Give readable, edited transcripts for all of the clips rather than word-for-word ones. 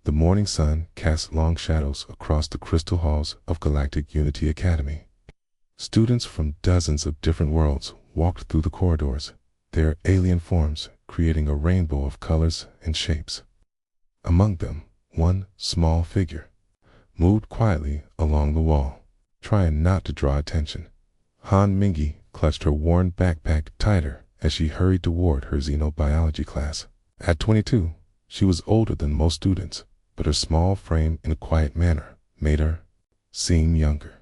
The morning sun cast long shadows across the crystal halls of Galactic Unity Academy. Students from dozens of different worlds walked through the corridors, their alien forms creating a rainbow of colors and shapes. Among them, one small figure moved quietly along the wall, trying not to draw attention. Han Mingi clutched her worn backpack tighter as she hurried toward her xenobiology class. At 22, she was older than most students, but her small frame and quiet manner made her seem younger.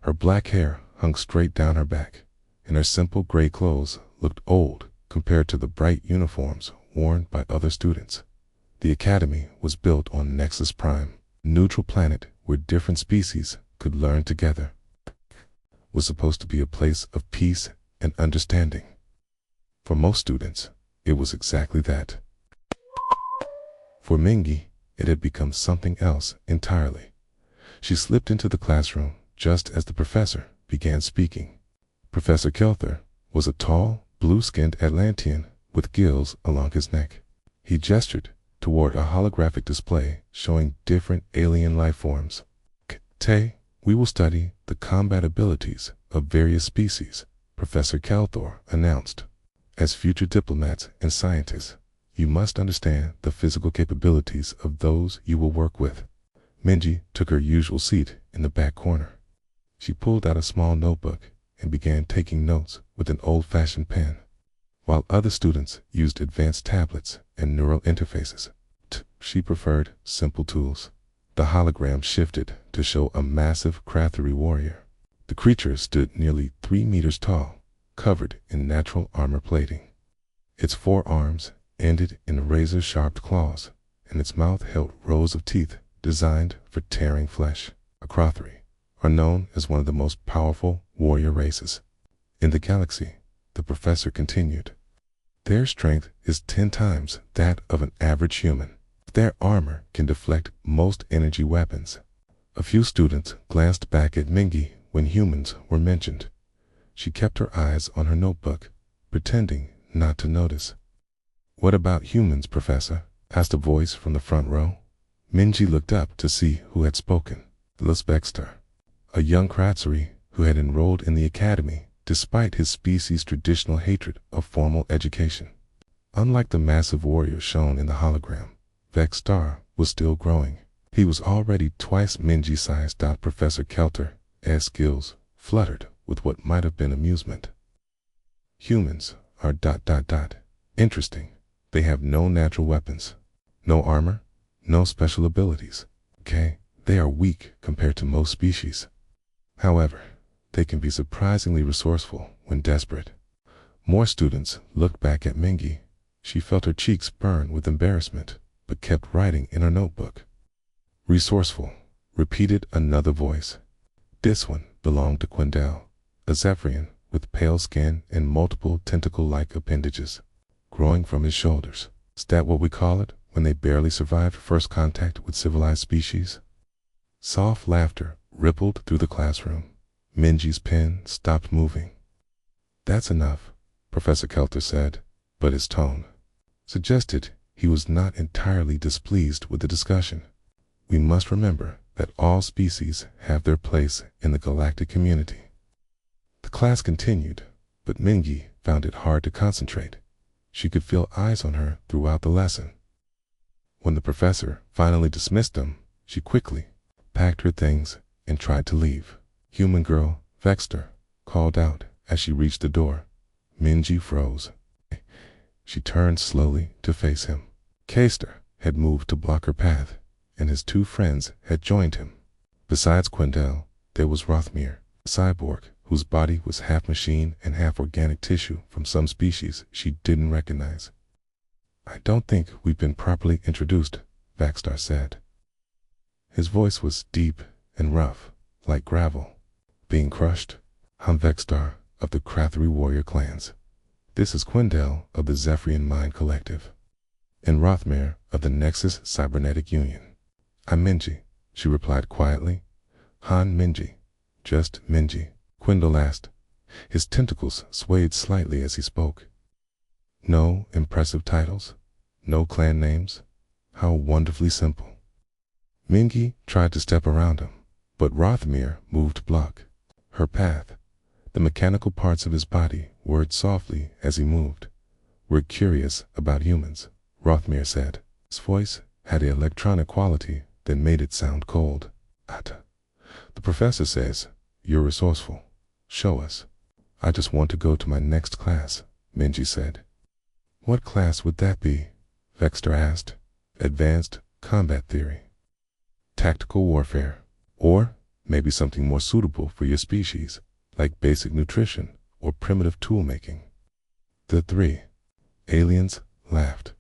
Her black hair hung straight down her back, and her simple gray clothes looked old compared to the bright uniforms worn by other students. The academy was built on Nexus Prime, a neutral planet where different species could learn together. It was supposed to be a place of peace and understanding. For most students, it was exactly that. For Mingi, it had become something else entirely. She slipped into the classroom just as the professor began speaking. Professor Kelther was a tall, blue-skinned Atlantean with gills along his neck. He gestured toward a holographic display showing different alien life forms. Today, we will study the combat abilities of various species, Professor Kelther announced. As future diplomats and scientists, you must understand the physical capabilities of those you will work with. Minji took her usual seat in the back corner. She pulled out a small notebook and began taking notes with an old-fashioned pen, while other students used advanced tablets and neural interfaces. She preferred simple tools. The hologram shifted to show a massive Krathuri warrior. The creature stood nearly 3 meters tall, covered in natural armor plating. Its forearms ended in razor-sharp claws, and its mouth held rows of teeth designed for tearing flesh. Krathuri are known as one of the most powerful warrior races in the galaxy, the professor continued. Their strength is 10 times that of an average human. Their armor can deflect most energy weapons. A few students glanced back at Mingi when humans were mentioned. She kept her eyes on her notebook, pretending not to notice. "What about humans, Professor?" asked a voice from the front row. Minji looked up to see who had spoken. Vextar, a young Kratsuri who had enrolled in the academy despite his species' traditional hatred of formal education. Unlike the massive warrior shown in the hologram, Vextar was still growing. He was already twice Minji's size. Professor Kelter's skills fluttered with what might have been amusement. Humans are ... interesting. They have no natural weapons, no armor, no special abilities. They are weak compared to most species. However, they can be surprisingly resourceful when desperate. More students looked back at Mingi. She felt her cheeks burn with embarrassment, but kept writing in her notebook. "Resourceful," repeated another voice. This one belonged to Quindel, a Zephyrian with pale skin and multiple tentacle-like appendages growing from his shoulders. "Is that what we call it when they barely survived first contact with civilized species?" Soft laughter rippled through the classroom. Minji's pen stopped moving. "That's enough," Professor Kelter said, but his tone suggested he was not entirely displeased with the discussion. "We must remember that all species have their place in the galactic community." The class continued, but Mingi found it hard to concentrate. She could feel eyes on her throughout the lesson. When the professor finally dismissed them, she quickly packed her things and tried to leave. "Human girl," Vexter called out as she reached the door. Minji froze. She turned slowly to face him. Kaster had moved to block her path, and his 2 friends had joined him. Besides Quindel, there was Rothmere, a cyborg whose body was half machine and half organic tissue from some species she didn't recognize. "I don't think we've been properly introduced," Vaxstar said. His voice was deep and rough, like gravel being crushed. "I'm Vextar of the Krathuri warrior clans. This is Quindel of the Zephyrian Mind Collective, and Rothmere of the Nexus Cybernetic Union." "I'm Minji," she replied quietly. "Han Minji, just Minji," Quindel asked. His tentacles swayed slightly as he spoke. "No impressive titles? No clan names? How wonderfully simple." Mingy tried to step around him, but Rothmere moved to block her path. The mechanical parts of his body whirred softly as he moved. "We're curious about humans," Rothmere said. His voice had an electronic quality that made it sound cold. "The professor says you're resourceful. Show us." "I just want to go to my next class," Mingy said. "What class would that be?" Vexter asked. "Advanced combat theory, tactical warfare, or maybe something more suitable for your species, like basic nutrition or primitive tool making." The three aliens laughed.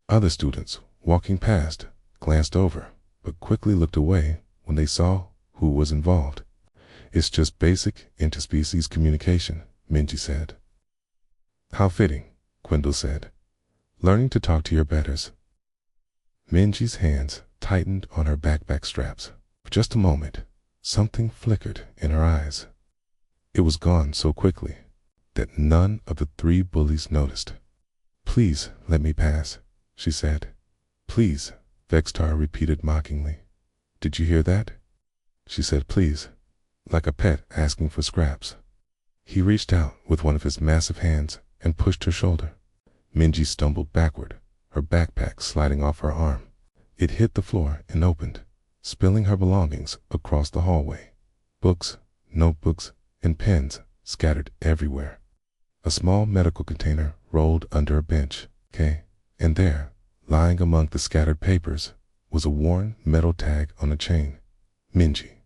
Other students walking past glanced over, but quickly looked away when they saw who was involved. "It's just basic interspecies communication," Mingy said. "How fitting," Quindle said. "Learning to talk to your betters." Mingy's hands tightened on her backpack straps. For just a moment, something flickered in her eyes. It was gone so quickly that none of the three bullies noticed. "Please let me pass," she said. "Please," Vextar repeated mockingly. "Did you hear that?" She said please, like a pet asking for scraps. He reached out with one of his massive hands and pushed her shoulder. Mingy stumbled backward, her backpack sliding off her arm. It hit the floor and opened, spilling her belongings across the hallway. Books, notebooks, and pens scattered everywhere. A small medical container rolled under a bench, and there, lying among the scattered papers, was a worn metal tag on a chain. Mingy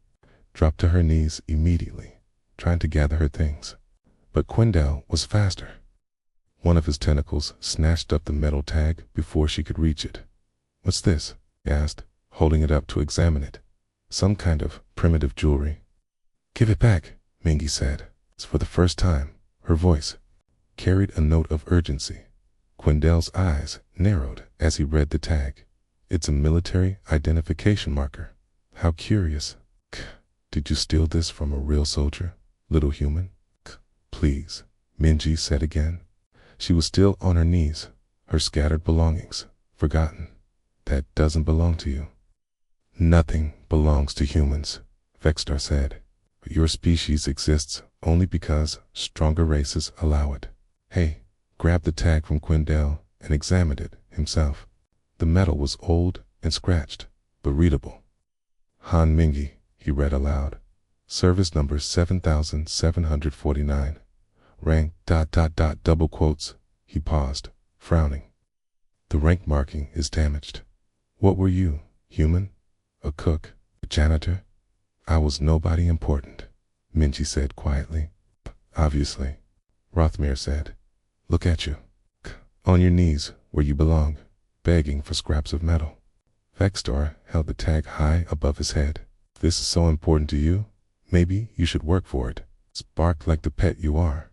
dropped to her knees immediately, trying to gather her things. But Quindle was faster. One of his tentacles snatched up the metal tag before she could reach it. "What's this?" he asked, holding it up to examine it. "Some kind of primitive jewelry." "Give it back," Mingy said. For the first time, her voice carried a note of urgency. Quindle's eyes narrowed as he read the tag. "It's a military identification marker. How curious. Did you steal this from a real soldier, little human?" "Please," Mingy said again. She was still on her knees, her scattered belongings forgotten. "That doesn't belong to you." "Nothing belongs to humans," Vextar said. "Your species exists only because stronger races allow it." He grabbed the tag from Quindle and examined it himself. The metal was old and scratched, but readable. "Han Mingy," he read aloud. "Service number 7749. Rank ... double quotes." He paused, frowning. "The rank marking is damaged. What were you? Human? A cook? A janitor?" "I was nobody important," Mingy said quietly. "Obviously," Rothmere said. "Look at you. On your knees where you belong, begging for scraps of metal." Vextar held the tag high above his head. "If this is so important to you, maybe you should work for it. Bark like the pet you are."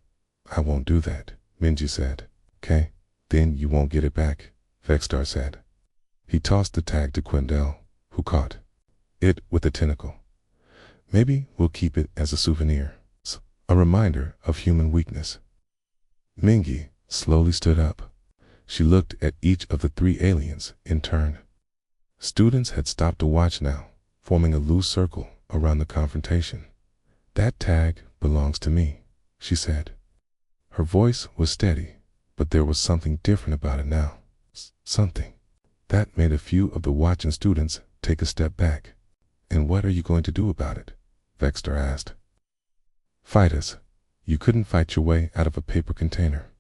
"I won't do that," Mingy said. "Okay, then you won't get it back," Vextar said. He tossed the tag to Quindle, who caught it with a tentacle. "Maybe we'll keep it as a souvenir. A reminder of human weakness." Mingy slowly stood up. She looked at each of the three aliens in turn. Students had stopped to watch now, forming a loose circle around the confrontation. "That tag belongs to me," she said. Her voice was steady, but there was something different about it now. Something that made a few of the watching students take a step back. "And what are you going to do about it?" Vextar asked. "Fight us. You couldn't fight your way out of a paper container."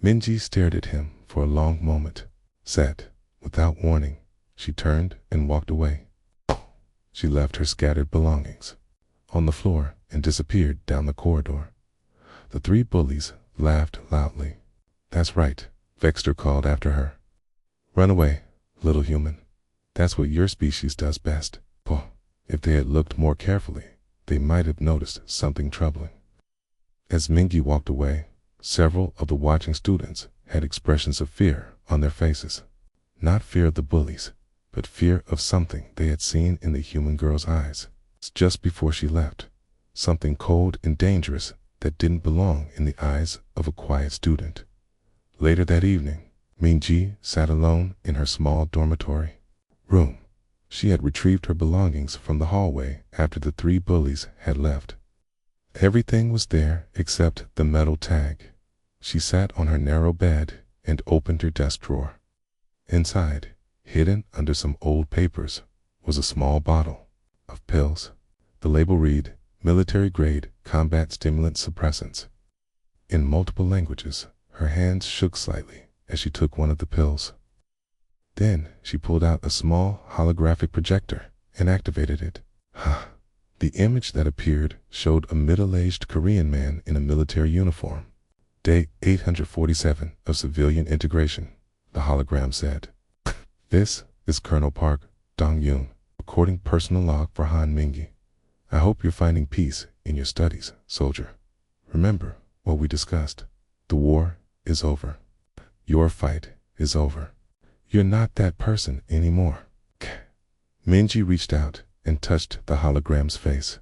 Mingy stared at him for a long moment. Set, without warning, she turned and walked away. She left her scattered belongings on the floor and disappeared down the corridor. The three bullies laughed loudly. "That's right," Vextar called after her. "Run away, little human. That's what your species does best." If they had looked more carefully, they might have noticed something troubling. As Mingy walked away, several of the watching students had expressions of fear on their faces. Not fear of the bullies, but fear of something they had seen in the human girl's eyes. Just before she left, something cold and dangerous that didn't belong in the eyes of a quiet student. Later that evening, Mingy sat alone in her small dormitory room, She had retrieved her belongings from the hallway after the three bullies had left. Everything was there except the metal tag. She sat on her narrow bed and opened her desk drawer. Inside, hidden under some old papers, was a small bottle of pills. The label read, "Military-grade combat stimulant suppressants." In multiple languages, her hands shook slightly as she took one of the pills. Then she pulled out a small holographic projector and activated it. The image that appeared showed a middle-aged Korean man in a military uniform. Day 847 of civilian integration, the hologram said. This is Colonel Park Dong-yoon, recording personal log for Han Mingi. I hope you're finding peace in your studies, soldier. Remember what we discussed. The war is over. Your fight is over. You're not that person anymore. Minji reached out and touched the hologram's face.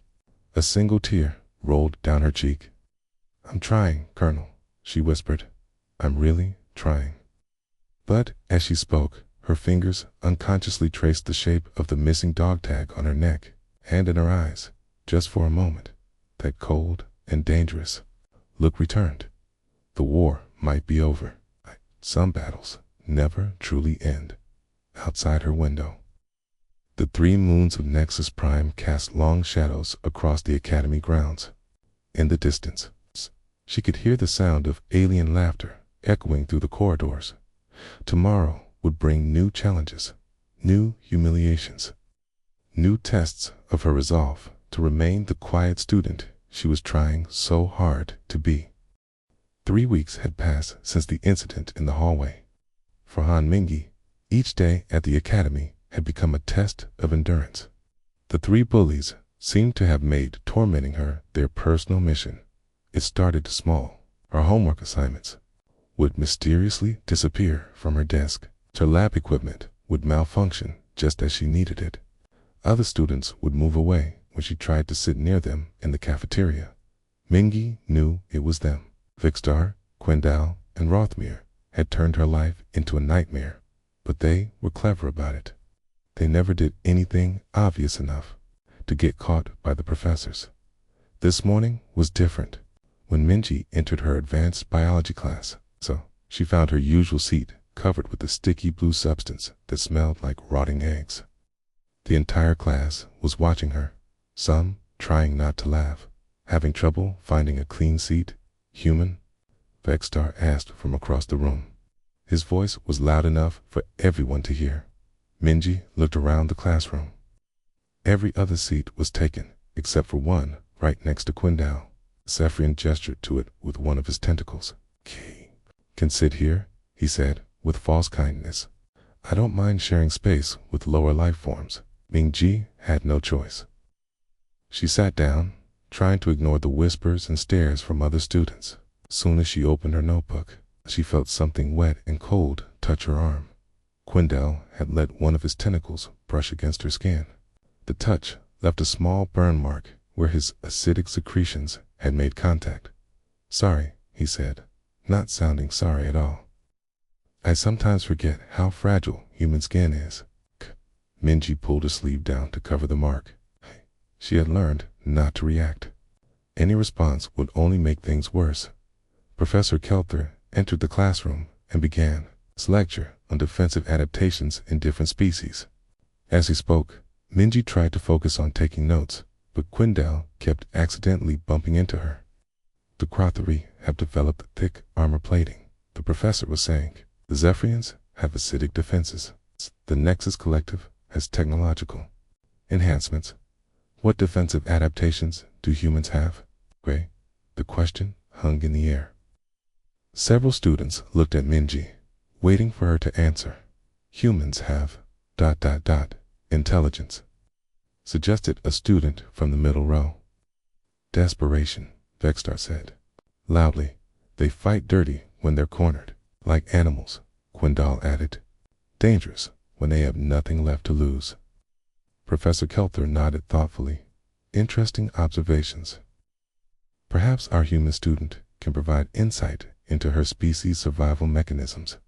A single tear rolled down her cheek. I'm trying, Colonel, she whispered. I'm really trying. But as she spoke, her fingers unconsciously traced the shape of the missing dog tag on her neck and in her eyes. Just for a moment, that cold and dangerous look returned. The war might be over. Some battles never truly end. Outside her window, the three moons of Nexus Prime cast long shadows across the academy grounds. In the distance, she could hear the sound of alien laughter echoing through the corridors. Tomorrow would bring new challenges, new humiliations, new tests of her resolve to remain the quiet student she was trying so hard to be. 3 weeks had passed since the incident in the hallway. For Han Mingi, each day at the academy had become a test of endurance. The three bullies seemed to have made tormenting her their personal mission. It started small. Her homework assignments would mysteriously disappear from her desk. Her lab equipment would malfunction just as she needed it. Other students would move away when she tried to sit near them in the cafeteria. Mingi knew it was them. Vikstar, Quindal, and Rothmere had turned her life into a nightmare, but they were clever about it. They never did anything obvious enough to get caught by the professors. This morning was different. When Minji entered her advanced biology class, she found her usual seat covered with a sticky blue substance that smelled like rotting eggs. The entire class was watching her, some trying not to laugh. Having trouble finding a clean seat, human? Vikstar asked from across the room. His voice was loud enough for everyone to hear. Minji looked around the classroom. Every other seat was taken, except for one right next to Quindal. Zephyrian gestured to it with one of his tentacles. Can sit here, he said, with false kindness. I don't mind sharing space with lower life forms. Minji had no choice. She sat down, trying to ignore the whispers and stares from other students. Soon as she opened her notebook, she felt something wet and cold touch her arm. Quindal had let one of his tentacles brush against her skin. The touch left a small burn mark where his acidic secretions had made contact. Sorry, he said, not sounding sorry at all. I sometimes forget how fragile human skin is. Minji pulled her sleeve down to cover the mark. She had learned not to react. Any response would only make things worse. Professor Kelther entered the classroom and began his lecture on defensive adaptations in different species. As he spoke, Minji tried to focus on taking notes, but Quindal kept accidentally bumping into her. The Crothari have developed thick armor plating, the professor was saying. The Zephyrians have acidic defenses. The Nexus Collective has technological enhancements. What defensive adaptations do humans have? Gray, the question hung in the air. Several students looked at Minji, waiting for her to answer. Humans have ... intelligence, suggested a student from the middle row. Desperation, Vikstar said. Loudly, they fight dirty when they're cornered. Like animals, Quindal added. Dangerous when they have nothing left to lose. Professor Kelther nodded thoughtfully. Interesting observations. Perhaps our human student can provide insight into her species' survival mechanisms.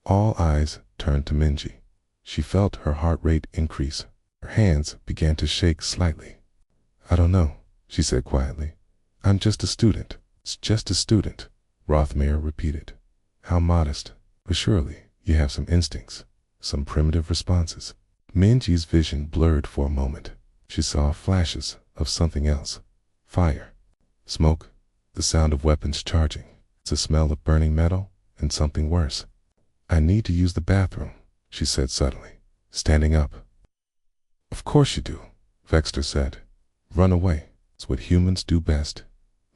All eyes turned to Minji. She felt her heart rate increase. Her hands began to shake slightly. "I don't know," she said quietly. "I'm just a student." "It's just a student," Rothmere repeated. "How modest. But surely you have some instincts, some primitive responses." Minji's vision blurred for a moment. She saw flashes of something else. Fire, smoke, the sound of weapons charging, the smell of burning metal, and something worse. "I need to use the bathroom," she said suddenly, standing up. "Of course you do," Vexter said. "Run away. It's what humans do best."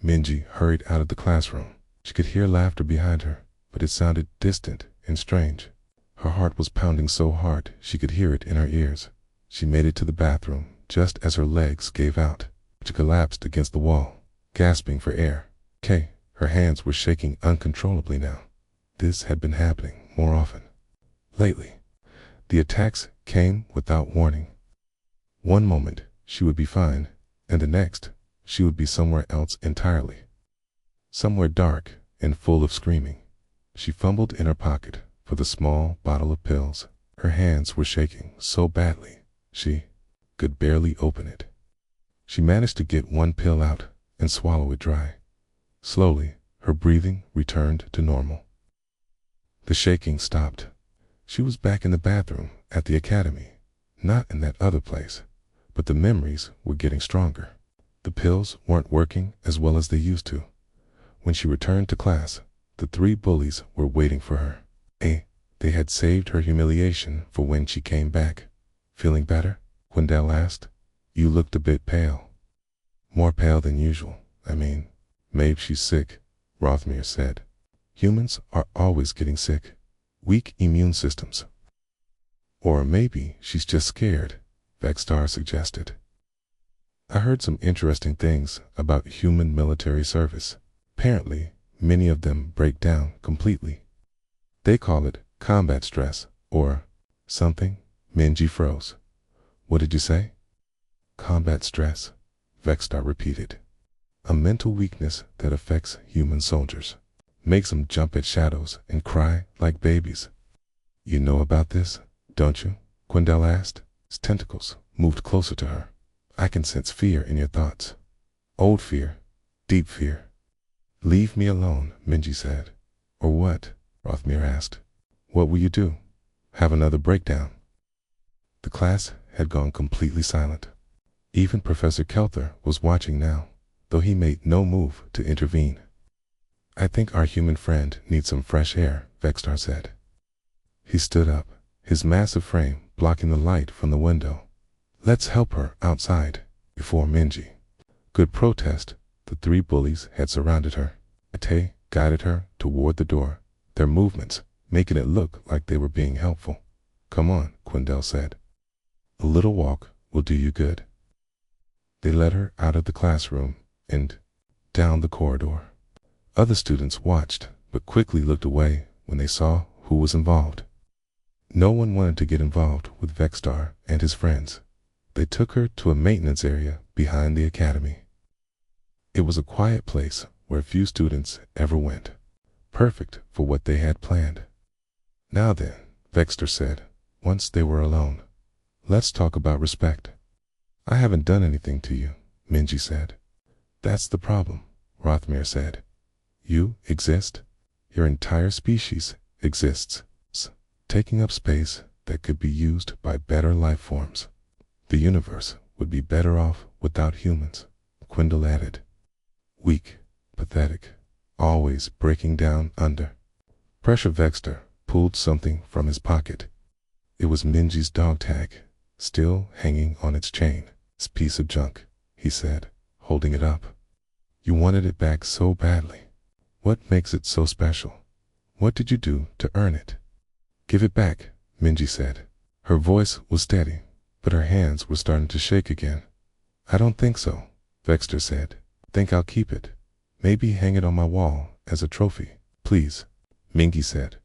Minji hurried out of the classroom. She could hear laughter behind her, but it sounded distant and strange. Her heart was pounding so hard she could hear it in her ears. She made it to the bathroom just as her legs gave out. She collapsed against the wall, gasping for air. Her hands were shaking uncontrollably now. This had been happening more often lately. The attacks came without warning. One moment she would be fine, and the next she would be somewhere else entirely. Somewhere dark and full of screaming. She fumbled in her pocket for the small bottle of pills. Her hands were shaking so badly she could barely open it. She managed to get one pill out and swallow it dry. Slowly, her breathing returned to normal. The shaking stopped. She was back in the bathroom at the academy, not in that other place, but the memories were getting stronger. The pills weren't working as well as they used to. When she returned to class, the 3 bullies were waiting for her. They had saved her humiliation for when she came back. "Feeling better?" Quindell asked. "You looked a bit pale." "More pale than usual. Maybe she's sick," Rothmere said. "Humans are always getting sick. Weak immune systems." "Or maybe she's just scared," Vextar suggested. "I heard some interesting things about human military service. Apparently, many of them break down completely. They call it combat stress, or something." Minji froze. "What did you say?" "Combat stress," Vextar repeated. "A mental weakness that affects human soldiers. Makes them jump at shadows and cry like babies." "You know about this, don't you?" Quindell asked. His tentacles moved closer to her. "I can sense fear in your thoughts. Old fear, deep fear." "Leave me alone," Minji said. "Or what?" Rothmere asked. "What will you do? Have another breakdown?" The class had gone completely silent. Even Professor Kelther was watching now, though he made no move to intervene. "I think our human friend needs some fresh air," Vextar said. He stood up, his massive frame blocking the light from the window. "Let's help her outside." Before Minji could protest, the 3 bullies had surrounded her. Ate guided her toward the door, their movements making it look like they were being helpful. "Come on," Quindell said. "A little walk will do you good." They led her out of the classroom and down the corridor. Other students watched, but quickly looked away when they saw who was involved. No one wanted to get involved with Vextar and his friends. They took her to a maintenance area behind the academy. It was a quiet place where few students ever went, perfect for what they had planned. "Now then," Vextar said, once they were alone, "let's talk about respect." "I haven't done anything to you," Minji said. "That's the problem," Rothmere said. "You exist. Your entire species exists, taking up space that could be used by better life forms. The universe would be better off without humans," Quindell added. "Weak, pathetic, always breaking down under pressure." Vextar pulled something from his pocket. It was Minji's dog tag, still hanging on its chain. "This piece of junk," he said, holding it up. "You wanted it back so badly. What makes it so special? What did you do to earn it?" "Give it back," Minji said. Her voice was steady, but her hands were starting to shake again. "I don't think so," Vextar said. "Think I'll keep it. Maybe hang it on my wall as a trophy." "Please," Minji said.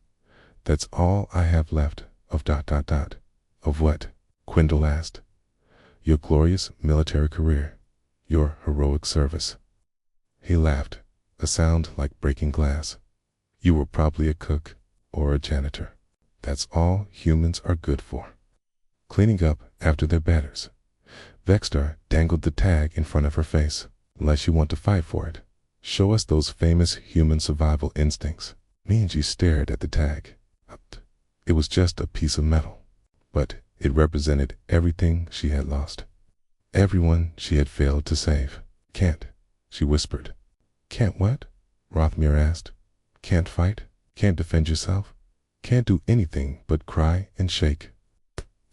"That's all I have left of ... Of what?" Quindell asked. "Your glorious military career, your heroic service." He laughed, a sound like breaking glass. "You were probably a cook or a janitor." That's all humans are good for. Cleaning up after their betters. Vexstar dangled the tag in front of her face. Unless you want to fight for it, show us those famous human survival instincts. Minji stared at the tag. It was just a piece of metal, but it represented everything she had lost. Everyone she had failed to save. Can't, she whispered. Can't what? Rothmere asked. Can't fight? Can't defend yourself? Can't do anything but cry and shake?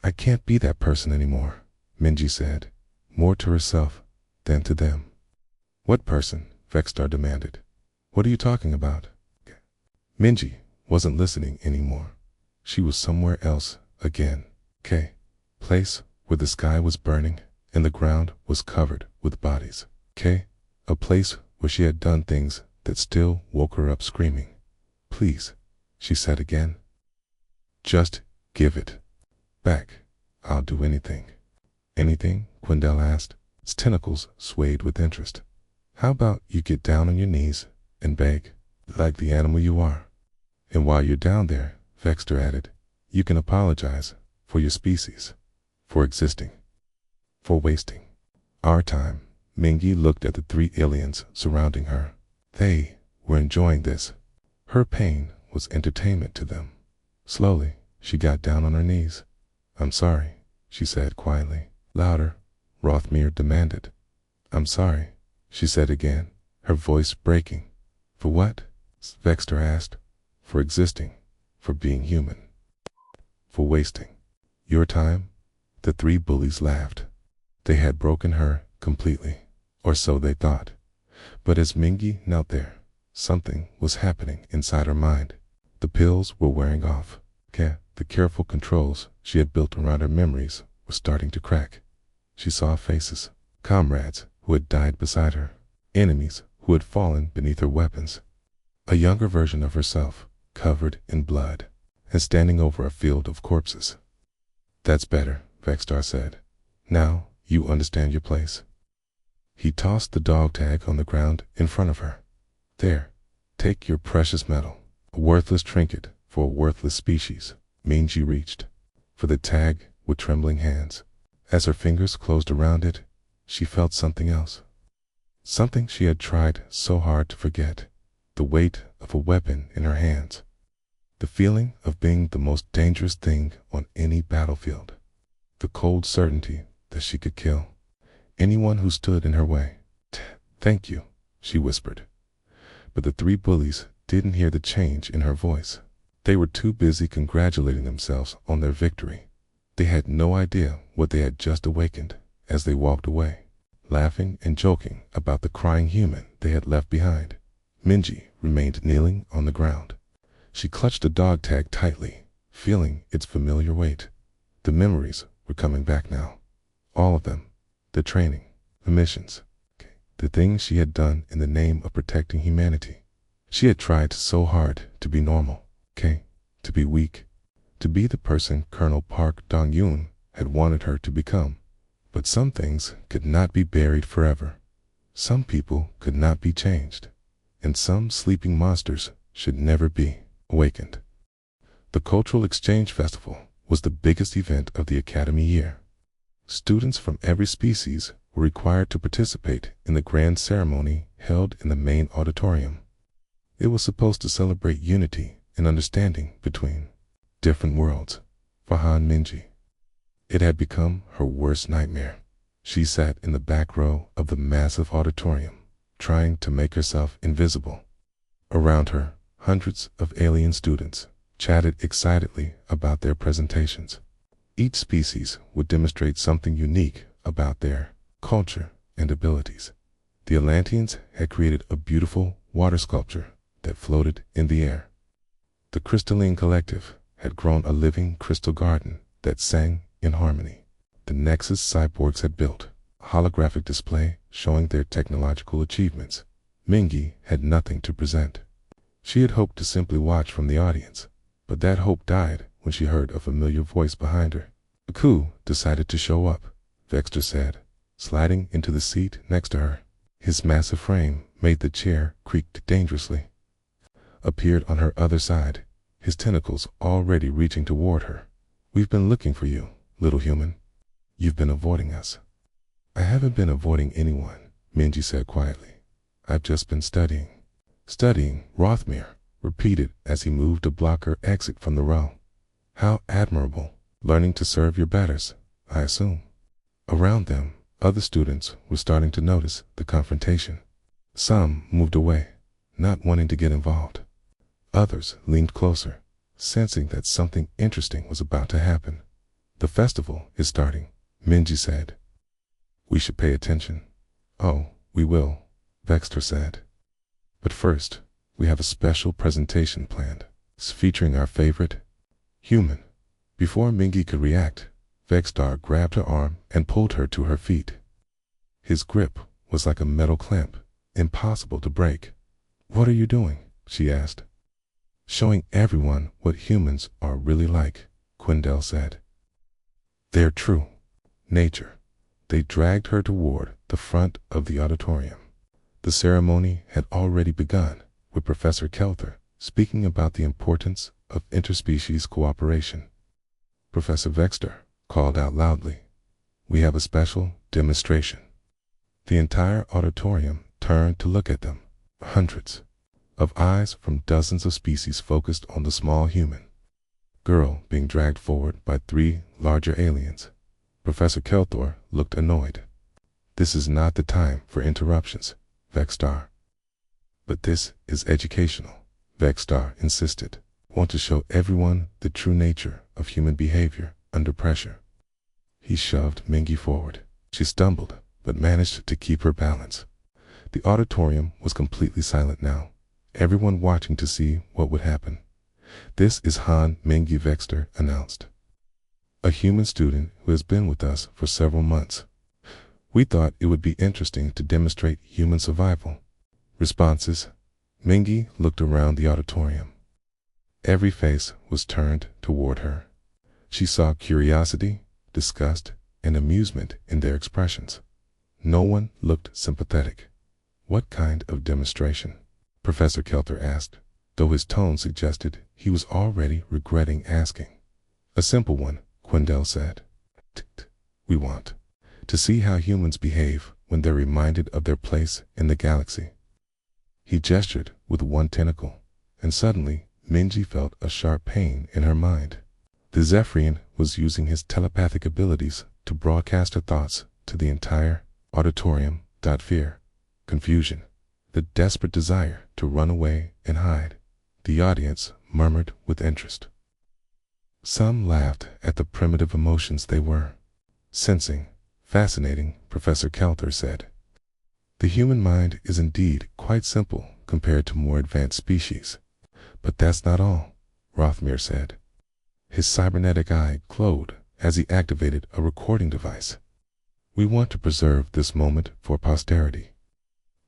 I can't be that person anymore, Minji said, more to herself than to them. What person? Vexstar demanded. What are you talking about? Minji wasn't listening anymore. She was somewhere else again. Place where the sky was burning and the ground was covered with bodies. A place where she had done things that still woke her up screaming. Please, she said again. Just give it back. I'll do anything. Anything? Quindel asked. His tentacles swayed with interest. How about you get down on your knees and beg, like the animal you are? And while you're down there, Vexstar added, you can apologize for your species, for existing, for wasting our time. Mingi looked at the 3 aliens surrounding her. They were enjoying this. Her pain was entertainment to them. Slowly, she got down on her knees. I'm sorry, she said quietly. Louder, Rothmere demanded. I'm sorry, she said again, her voice breaking. For what? Vexstar asked. For existing, for being human, for wasting your time. The 3 bullies laughed. They had broken her completely, or so they thought. But as Mingi knelt there, something was happening inside her mind. The pills were wearing off. The careful controls she had built around her memories were starting to crack. She saw faces, comrades who had died beside her, enemies who had fallen beneath her weapons. A younger version of herself, covered in blood, and standing over a field of corpses. That's better, Vexstar said. Now you understand your place. He tossed the dog tag on the ground in front of her. There, take your precious metal, a worthless trinket for a worthless species. Minji reached for the tag with trembling hands. As her fingers closed around it, she felt something else. Something she had tried so hard to forget. The weight of a weapon in her hands. The feeling of being the most dangerous thing on any battlefield. The cold certainty that she could kill anyone who stood in her way. Thank you, she whispered. But the 3 bullies didn't hear the change in her voice. They were too busy congratulating themselves on their victory. They had no idea what they had just awakened as they walked away, laughing and joking about the crying human they had left behind. Minji remained kneeling on the ground. She clutched the dog tag tightly, feeling its familiar weight. The memories were coming back now. All of them. The training, the missions, the things she had done in the name of protecting humanity. She had tried so hard to be normal, to be weak, to be the person Colonel Park Dong-yoon had wanted her to become. But some things could not be buried forever. Some people could not be changed. And some sleeping monsters should never be awakened. The Cultural Exchange Festival was the biggest event of the Academy year. Students from every species were required to participate in the grand ceremony held in the main auditorium. It was supposed to celebrate unity and understanding between different worlds for Han Minji. It had become her worst nightmare. She sat in the back row of the massive auditorium, trying to make herself invisible. Around her, hundreds of alien students chatted excitedly about their presentations. Each species would demonstrate something unique about their culture and abilities. The Atlanteans had created a beautiful water sculpture that floated in the air. The Crystalline Collective had grown a living crystal garden that sang in harmony. The Nexus cyborgs had built a holographic display showing their technological achievements. Mingi had nothing to present. She had hoped to simply watch from the audience, but that hope died when she heard a familiar voice behind her. Aku decided to show up, Vexstar said, sliding into the seat next to her. His massive frame made the chair creak dangerously. Appeared on her other side, his tentacles already reaching toward her. "We've been looking for you, little human. You've been avoiding us." "I haven't been avoiding anyone," Minji said quietly. "I've just been studying." "Studying," Rothmere repeated as he moved to block her exit from the row. "How admirable. Learning to serve your betters, I assume." Around them, other students were starting to notice the confrontation. Some moved away, not wanting to get involved. Others leaned closer, sensing that something interesting was about to happen. "The festival is starting," Minji said. "We should pay attention." "Oh, we will," Vexter said. "But first, we have a special presentation planned, featuring our favorite human." Before Mingi could react, Vextar grabbed her arm and pulled her to her feet. His grip was like a metal clamp, impossible to break. "What are you doing?" she asked. "Showing everyone what humans are really like," Quindel said. "Their true nature." They dragged her toward the front of the auditorium. The ceremony had already begun, with Professor Kelther speaking about the importance of interspecies cooperation. Professor Vexter called out loudly, "We have a special demonstration." The entire auditorium turned to look at them. Hundreds of eyes from dozens of species focused on the small human girl being dragged forward by 3 larger aliens. Professor Kelthor looked annoyed. "This is not the time for interruptions, Vextar." "But this is educational," Vextar insisted. "Want to show everyone the true nature of human behavior under pressure." He shoved Mingi forward. She stumbled, but managed to keep her balance. The auditorium was completely silent now, everyone watching to see what would happen. "This is Han Mingi," Vexter announced. "A human student who has been with us for several months. We thought it would be interesting to demonstrate human survival." Responses. Mingi looked around the auditorium. Every face was turned toward her. She saw curiosity, disgust, and amusement in their expressions. No one looked sympathetic. "What kind of demonstration?" Professor Kelter asked, though his tone suggested he was already regretting asking. "A simple one," Quindel said. "We want to see how humans behave when they're reminded of their place in the galaxy." He gestured with one tentacle, and suddenly Minji felt a sharp pain in her mind. The Zephyrian was using his telepathic abilities to broadcast her thoughts to the entire auditorium. Fear, confusion, the desperate desire to run away and hide. The audience murmured with interest. Some laughed at the primitive emotions they were sensing. "Fascinating," Professor Kelter said. "The human mind is indeed quite simple compared to more advanced species. But that's not all," Rothmere said. His cybernetic eye glowed as he activated a recording device. "We want to preserve this moment for posterity."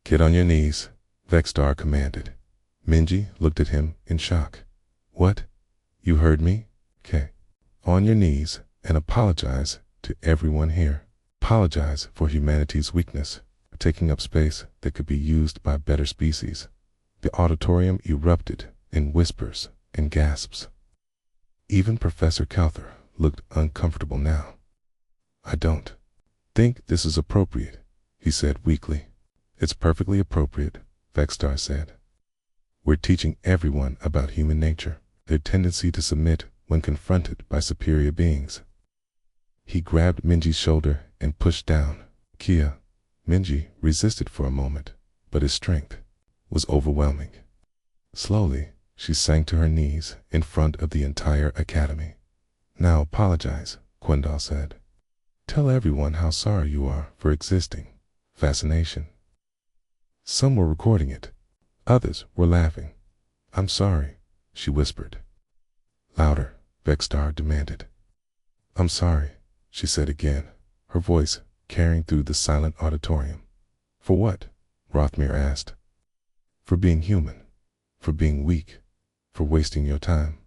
"Get on your knees," Vextar commanded. Minji looked at him in shock. "What? You heard me? Okay. On your knees and apologize to everyone here. Apologize for humanity's weakness, for taking up space that could be used by better species." The auditorium erupted in whispers and gasps. Even Professor Kelther looked uncomfortable now. "I don't think this is appropriate," he said weakly. "It's perfectly appropriate," Vextar said. "We're teaching everyone about human nature, their tendency to submit when confronted by superior beings." He grabbed Minji's shoulder and pushed down. Kia. Minji resisted for a moment, but his strength was overwhelming. Slowly, she sank to her knees in front of the entire academy. "Now apologize," Quindal said. "Tell everyone how sorry you are for existing." Fascination. Some were recording it. Others were laughing. "I'm sorry," she whispered. "Louder," Vextar demanded. "I'm sorry," she said again, her voice carrying through the silent auditorium. "For what?" Rothmere asked. "For being human. For being weak. For wasting your time."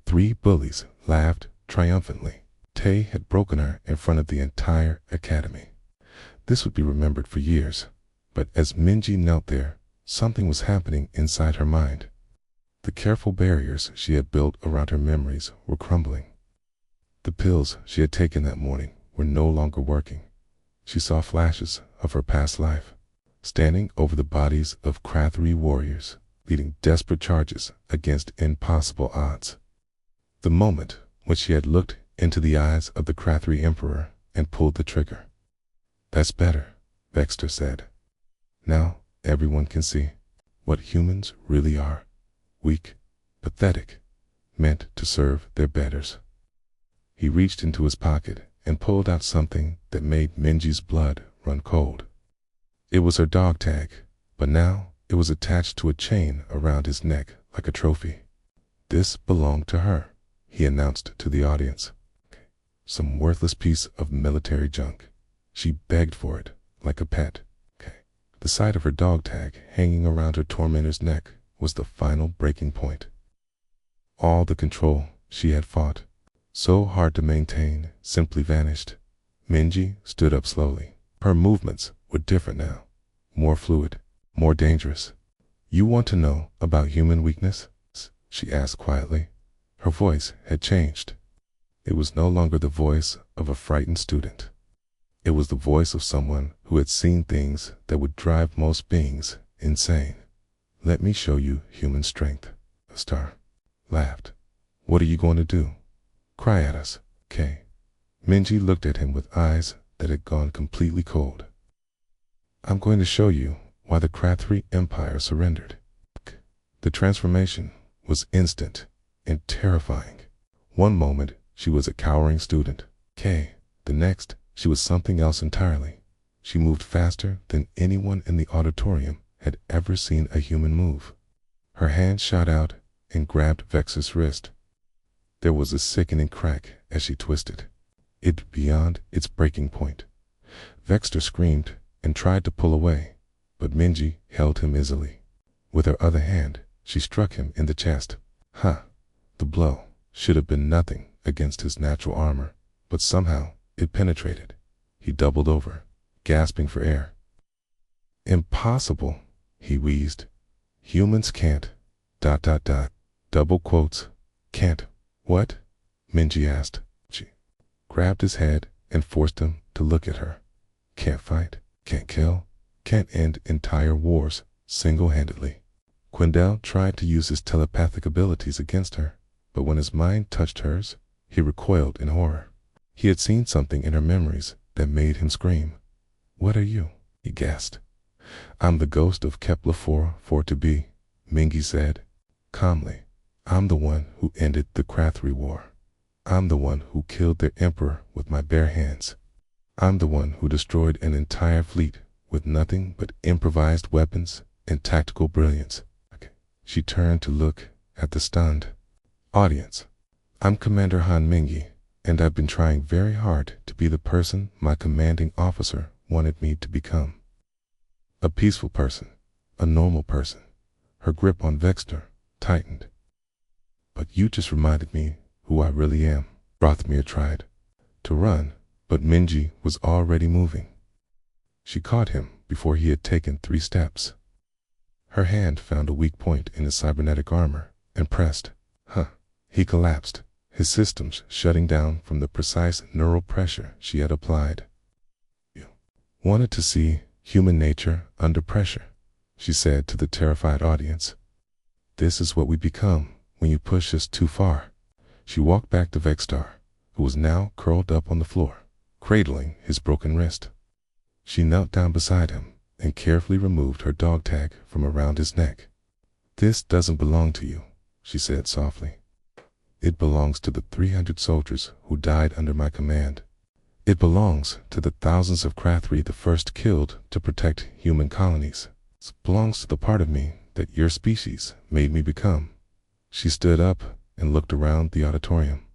3 bullies laughed triumphantly. Tay had broken her in front of the entire academy. This would be remembered for years, but as Minji knelt there, something was happening inside her mind. The careful barriers she had built around her memories were crumbling. The pills she had taken that morning were no longer working. She saw flashes of her past life, standing over the bodies of Krathri warriors, leading desperate charges against impossible odds. The moment when she had looked into the eyes of the Krathri Emperor and pulled the trigger. "That's better," Vexter said. "Now everyone can see what humans really are. Weak, pathetic, meant to serve their betters." He reached into his pocket and pulled out something that made Minji's blood run cold. It was her dog tag, but now it was attached to a chain around his neck like a trophy. "This belonged to her," he announced to the audience. "Some worthless piece of military junk. She begged for it, like a pet." The sight of her dog tag hanging around her tormentor's neck was the final breaking point. All the control she had fought so hard to maintain simply vanished. Minji stood up slowly. Her movements were different now, more fluid, more dangerous. "You want to know about human weakness?" she asked quietly. Her voice had changed. It was no longer the voice of a frightened student. It was the voice of someone who had seen things that would drive most beings insane. "Let me show you human strength." A star laughed. "What are you going to do? Cry at us, Kay?" Minji looked at him with eyes that had gone completely cold. "I'm going to show you why the Krathri Empire surrendered." The transformation was instant and terrifying. One moment she was a cowering student, Kay. The next she was something else entirely. She moved faster than anyone in the auditorium had ever seen a human move. Her hand shot out and grabbed Vex's wrist. There was a sickening crack as she twisted it beyond its breaking point. Vexter screamed and tried to pull away, but Minji held him easily. With her other hand, she struck him in the chest. The blow should have been nothing against his natural armor, but somehow it penetrated. He doubled over, gasping for air. "Impossible," he wheezed. "Humans can't. ... Double quotes. Can't. What?" Minji asked. She grabbed his head and forced him to look at her. "Can't fight, can't kill, can't end entire wars single-handedly." Quindel tried to use his telepathic abilities against her, but when his mind touched hers, he recoiled in horror. He had seen something in her memories that made him scream. "What are you?" he gasped. "I'm the ghost of Kepler 442b, Mingi said calmly. "I'm the one who ended the Krathri War. I'm the one who killed their emperor with my bare hands. I'm the one who destroyed an entire fleet with nothing but improvised weapons and tactical brilliance." She turned to look at the stunned audience. "I'm Commander Han Mingi, and I've been trying very hard to be the person my commanding officer wanted me to become. A peaceful person, a normal person." Her grip on Vexter tightened. "But you just reminded me who I really am." Rothmere tried to run, but Minji was already moving. She caught him before he had taken 3 steps. Her hand found a weak point in his cybernetic armor and pressed. He collapsed, his systems shutting down from the precise neural pressure she had applied. "You wanted to see human nature under pressure," she said to the terrified audience. "This is what we become when you push us too far." She walked back to Vextar, who was now curled up on the floor, cradling his broken wrist. She knelt down beside him and carefully removed her dog tag from around his neck. "This doesn't belong to you," she said softly. "It belongs to the 300 soldiers who died under my command. It belongs to the thousands of Krathri the first killed to protect human colonies. It belongs to the part of me that your species made me become." She stood up and looked around the auditorium.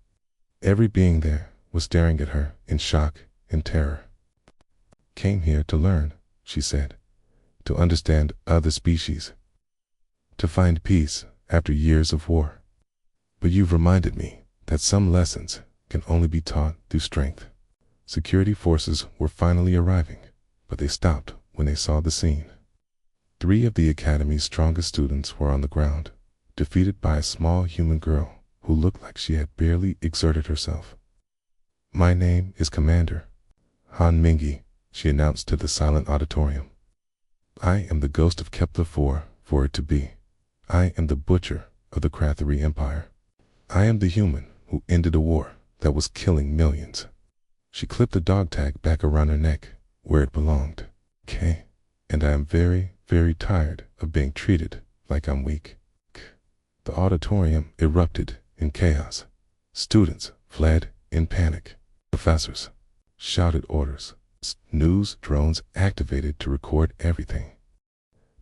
Every being there was staring at her in shock and terror. "Came here to learn," she said, "to understand other species, to find peace after years of war. But you've reminded me that some lessons can only be taught through strength." Security forces were finally arriving, but they stopped when they saw the scene. 3 of the academy's strongest students were on the ground, defeated by a small human girl who looked like she had barely exerted herself. "My name is Commander Han Mingi," she announced to the silent auditorium. "I am the ghost of Kepler 4, for it to be. I am the butcher of the Krathari Empire. I am the human who ended a war that was killing millions." She clipped the dog tag back around her neck, where it belonged. "Okay, and I am very, very tired of being treated like I'm weak." The auditorium erupted in chaos. Students fled in panic. Professors shouted orders. News drones activated to record everything.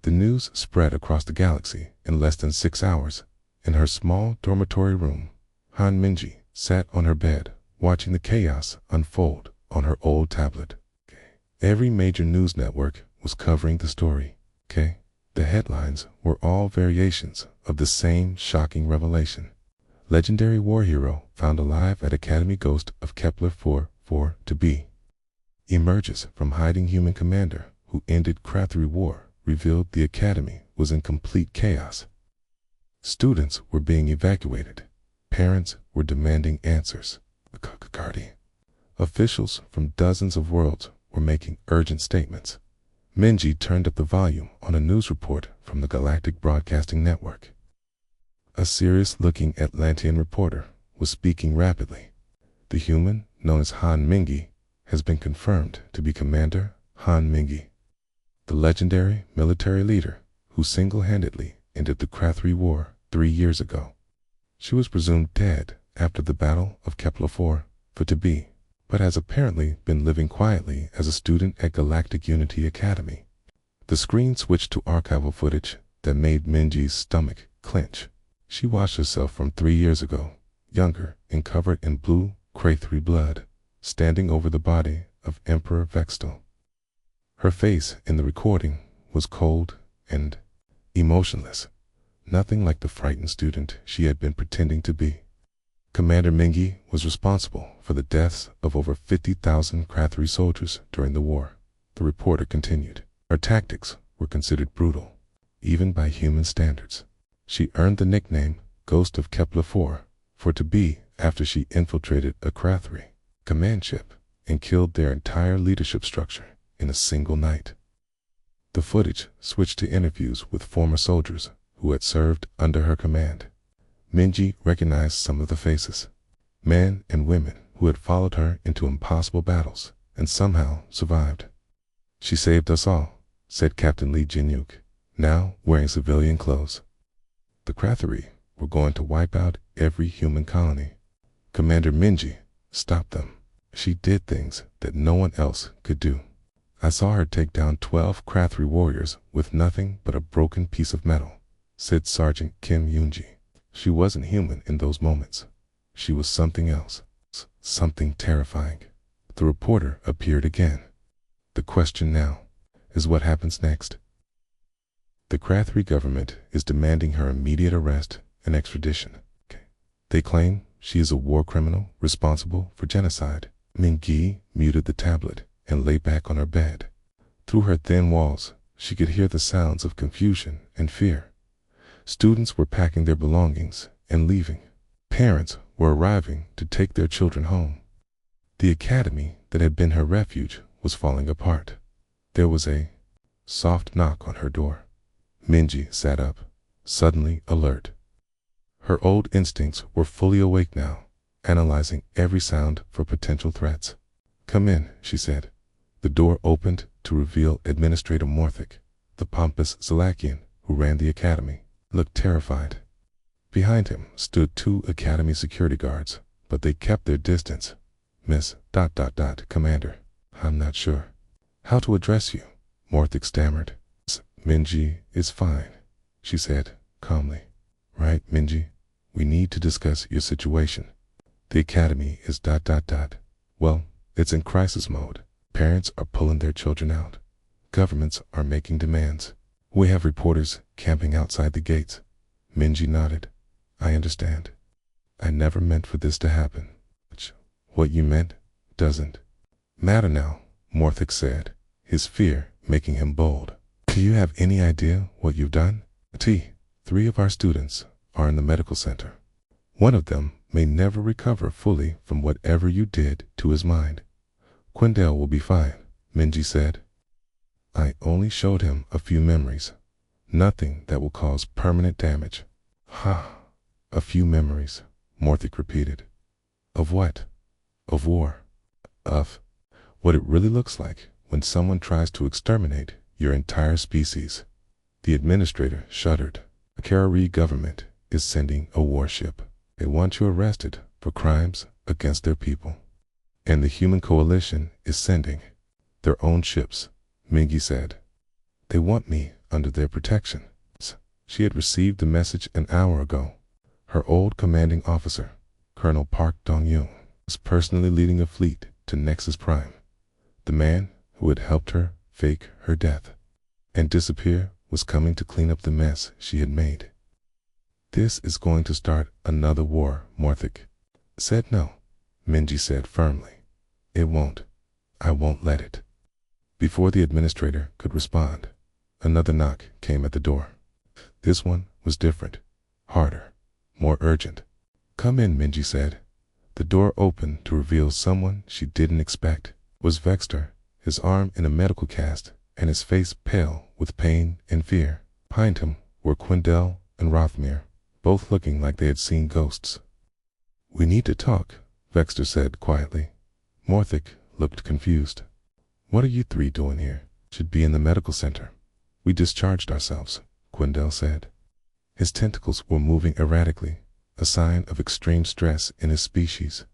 The news spread across the galaxy in less than 6 hours. In her small dormitory room, Han Minji sat on her bed, watching the chaos unfold on her old tablet. Every major news network was covering the story. The headlines were all variations of the same shocking revelation. Legendary war hero found alive at Academy Ghost of Kepler 4, to be. Emerges from hiding human commander who ended Krathari War, revealed the Academy was in complete chaos. Students were being evacuated. Parents were demanding answers. Officials from dozens of worlds were making urgent statements. Minji turned up the volume on a news report from the Galactic Broadcasting Network. A serious-looking Atlantean reporter was speaking rapidly. The human, known as Han Mingi, has been confirmed to be Commander Han Mingi, the legendary military leader who single-handedly ended the Krathari War 3 years ago. She was presumed dead after the Battle of Kepler 4, to be, but has apparently been living quietly as a student at Galactic Unity Academy. The screen switched to archival footage that made Minji's stomach clench. She watched herself from 3 years ago, younger and covered in blue Krathari blood, standing over the body of Emperor Vextal. Her face in the recording was cold and emotionless, nothing like the frightened student she had been pretending to be. Commander Mingi was responsible for the deaths of over 50,000 Krathari soldiers during the war, the reporter continued. Her tactics were considered brutal, even by human standards. She earned the nickname Ghost of Kepler 4, to be after she infiltrated a Krathari command ship and killed their entire leadership structure in a single night. The footage switched to interviews with former soldiers who had served under her command. Minji recognized some of the faces, men and women who had followed her into impossible battles and somehow survived. "She saved us all," said Captain Lee Jinyuk, now wearing civilian clothes. "The Krathari were going to wipe out every human colony. Commander Minji stopped them. She did things that no one else could do. I saw her take down 12 Krathari warriors with nothing but a broken piece of metal," said Sergeant Kim Yoonji. "She wasn't human in those moments. She was something else, something terrifying." The reporter appeared again. "The question now is what happens next." "The Krathari government is demanding her immediate arrest and extradition. They claim she is a war criminal responsible for genocide." Mingi muted the tablet and lay back on her bed. Through her thin walls, she could hear the sounds of confusion and fear. Students were packing their belongings and leaving. Parents were arriving to take their children home. The academy that had been her refuge was falling apart. There was a soft knock on her door. Minji sat up, suddenly alert. Her old instincts were fully awake now, analyzing every sound for potential threats. "Come in," she said. The door opened to reveal Administrator Morthic, the pompous Zalakian who ran the academy. Looked terrified. Behind him stood 2 academy security guards, but they kept their distance. Miss ... Commander, I'm not sure how to address you," Morthic stammered. "Minji is fine," she said calmly. "Right, Minji? We need to discuss your situation. The academy is ... Well, it's in crisis mode. Parents are pulling their children out. Governments are making demands. We have reporters camping outside the gates." Minji nodded. "I understand. I never meant for this to happen." "What you meant doesn't matter now," Morthic said, his fear making him bold. "Do you have any idea what you've done? 3 of our students are in the medical center. One of them may never recover fully from whatever you did to his mind. Quindel will be fine, Minji said. I only showed him a few memories. Nothing that will cause permanent damage. Ha! A few memories, Morthic repeated. Of what? Of war. Of what it really looks like when someone tries to exterminate your entire species. The administrator shuddered. The Karari government is sending a warship. They want you arrested for crimes against their people. And the human coalition is sending their own ships, Mingi said. They want me under their protection. She had received the message an hour ago. Her old commanding officer, Colonel Park Dong-yoon, was personally leading a fleet to Nexus Prime. The man who had helped her fake her death and disappear was coming to clean up the mess she had made. This is going to start another war, Morthic said. No, Minji said firmly. It won't. I won't let it. Before the administrator could respond, another knock came at the door. This one was different, harder, more urgent. Come in, Minji said. The door opened to reveal someone she didn't expect. It was Vexter, his arm in a medical cast and his face pale with pain and fear. Behind him were Quindel and Rothmere, both looking like they had seen ghosts. We need to talk, Vexter said quietly. Morthic looked confused. What are you three doing here? Should be in the medical center. We discharged ourselves, Quindel said. His tentacles were moving erratically, a sign of extreme stress in his species.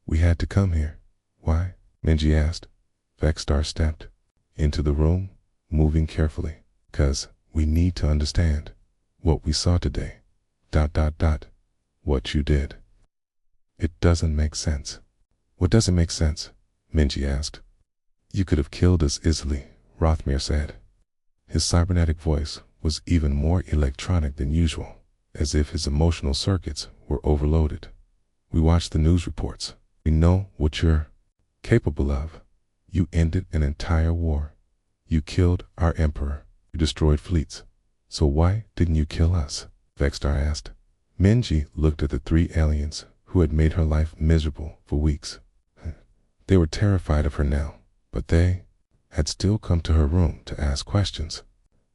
We had to come here. Why? Minji asked. Vextar stepped into the room, moving carefully. 'Cause we need to understand what we saw today. ... What you did. It doesn't make sense. What doesn't make sense? Minji asked. You could have killed us easily, Rothmere said. His cybernetic voice was even more electronic than usual, as if his emotional circuits were overloaded. We watched the news reports. We know what you're capable of. You ended an entire war. You killed our emperor. You destroyed fleets. So why didn't you kill us? Vextar asked. Minji looked at the three aliens who had made her life miserable for weeks. They were terrified of her now, but they had still come to her room to ask questions.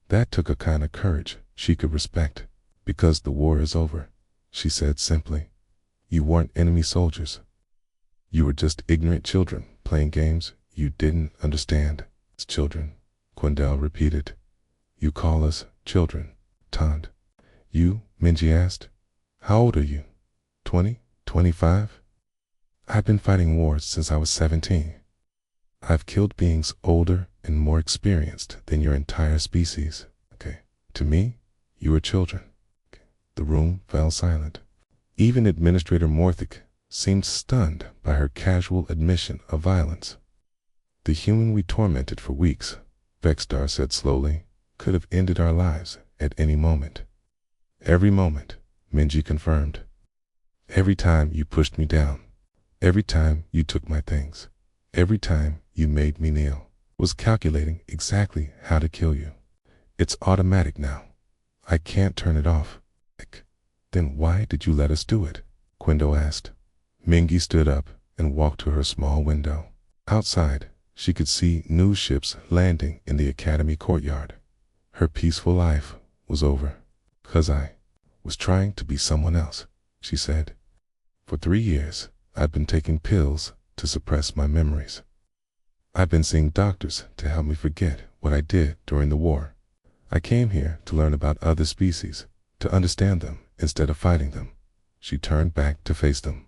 That took a kind of courage she could respect. Because the war is over, she said simply. You weren't enemy soldiers. You were just ignorant children playing games you didn't understand. It's children, Quindel repeated. You call us children, Tond. You, Minji asked. How old are you? 20? 25? I've been fighting wars since I was 17. I've killed beings older and more experienced than your entire species. Okay. To me, you were children. Okay. The room fell silent. Even Administrator Morthic seemed stunned by her casual admission of violence. The human we tormented for weeks, Vextar said slowly, could have ended our lives at any moment. Every moment, Minji confirmed. Every time you pushed me down. Every time you took my things. Every time you made me kneel. Was calculating exactly how to kill you. It's automatic now. I can't turn it off. Then why did you let us do it? Quindel asked. Mingi stood up and walked to her small window. Outside, she could see news ships landing in the academy courtyard. Her peaceful life was over. 'Cause I was trying to be someone else, she said. For 3 years, I've been taking pills to suppress my memories. I've been seeing doctors to help me forget what I did during the war. I came here to learn about other species, to understand them instead of fighting them. She turned back to face them.